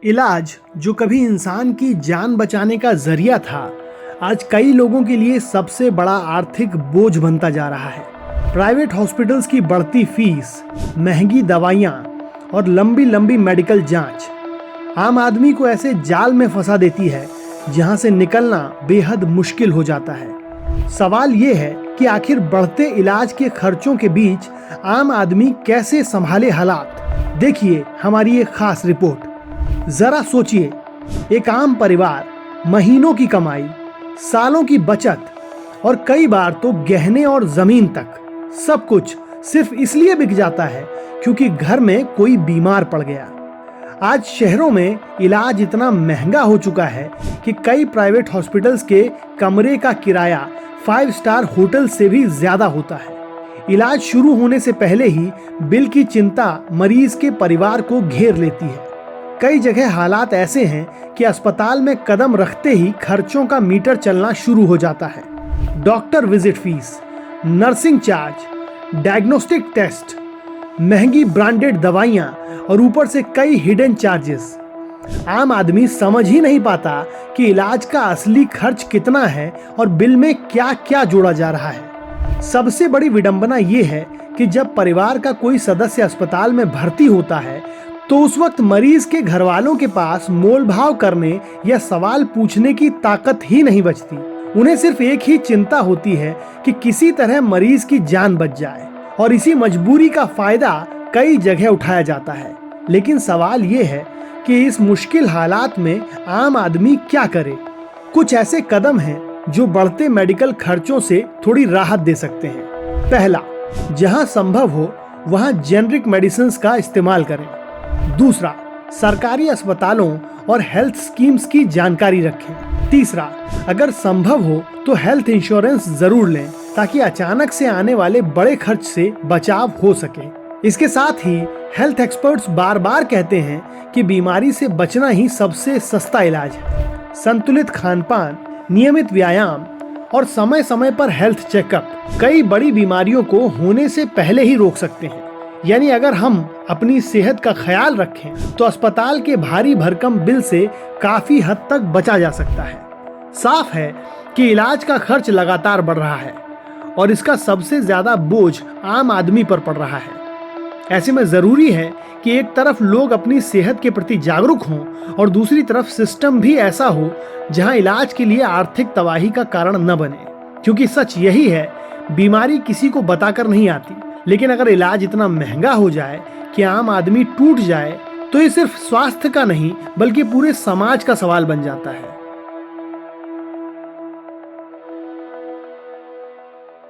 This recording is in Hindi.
इलाज जो कभी इंसान की जान बचाने का जरिया था, आज कई लोगों के लिए सबसे बड़ा आर्थिक बोझ बनता जा रहा है। प्राइवेट हॉस्पिटल्स की बढ़ती फीस, महंगी दवाइयाँ और लंबी लंबी मेडिकल जांच आम आदमी को ऐसे जाल में फंसा देती है जहां से निकलना बेहद मुश्किल हो जाता है। सवाल ये है कि आखिर बढ़ते इलाज के खर्चों के बीच आम आदमी कैसे संभाले हालात। देखिए हमारी एक खास रिपोर्ट। जरा सोचिए, एक आम परिवार, महीनों की कमाई, सालों की बचत और कई बार तो गहने और जमीन तक, सब कुछ सिर्फ इसलिए बिक जाता है क्योंकि घर में कोई बीमार पड़ गया। आज शहरों में इलाज इतना महंगा हो चुका है कि कई प्राइवेट हॉस्पिटल्स के कमरे का किराया 5 स्टार होटल से भी ज्यादा होता है। इलाज शुरू होने से पहले ही बिल की चिंता मरीज के परिवार को घेर लेती है। कई जगह हालात ऐसे हैं कि अस्पताल में कदम रखते ही खर्चों का मीटर चलना शुरू हो जाता है। Doctor visit fees, nursing charge, diagnostic test, महंगी ब्रांडेड दवाइयाँ और ऊपर से कई हिडन चार्जेस। आम आदमी समझ ही नहीं पाता कि इलाज का असली खर्च कितना है और बिल में क्या क्या जोड़ा जा रहा है। सबसे बड़ी विडंबना ये है कि जब परिवार का कोई सदस्य अस्पताल में भर्ती होता है तो उस वक्त मरीज के घर वालों के पास मोल भाव करने या सवाल पूछने की ताकत ही नहीं बचती। उन्हें सिर्फ एक ही चिंता होती है कि किसी तरह मरीज की जान बच जाए, और इसी मजबूरी का फायदा कई जगह उठाया जाता है। लेकिन सवाल ये है कि इस मुश्किल हालात में आम आदमी क्या करे। कुछ ऐसे कदम हैं जो बढ़ते मेडिकल खर्चों से थोड़ी राहत दे सकते हैं। पहला, जहां संभव हो वहां जेनरिक मेडिसिन का इस्तेमाल करें। दूसरा, सरकारी अस्पतालों और हेल्थ स्कीम्स की जानकारी रखें। तीसरा, अगर संभव हो तो हेल्थ इंश्योरेंस जरूर लें ताकि अचानक से आने वाले बड़े खर्च से बचाव हो सके। इसके साथ ही हेल्थ एक्सपर्ट्स बार बार कहते हैं कि बीमारी से बचना ही सबसे सस्ता इलाज है। संतुलित खानपान, नियमित व्यायाम और समय समय पर हेल्थ चेकअप कई बड़ी बीमारियों को होने से पहले ही रोक सकते हैं। यानी अगर हम अपनी सेहत का ख्याल रखें तो अस्पताल के भारी भरकम बिल से काफी हद तक बचा जा सकता है। साफ है कि इलाज का खर्च लगातार बढ़ रहा है और इसका सबसे ज्यादा बोझ आम आदमी पर पड़ रहा है। ऐसे में जरूरी है कि एक तरफ लोग अपनी सेहत के प्रति जागरूक हों और दूसरी तरफ सिस्टम भी ऐसा हो जहां इलाज के लिए आर्थिक तबाही का कारण न बने। क्योंकि सच यही है, बीमारी किसी को बताकर नहीं आती, लेकिन अगर इलाज इतना महंगा हो जाए कि आम आदमी टूट जाए तो ये सिर्फ स्वास्थ्य का नहीं बल्कि पूरे समाज का सवाल बन जाता है।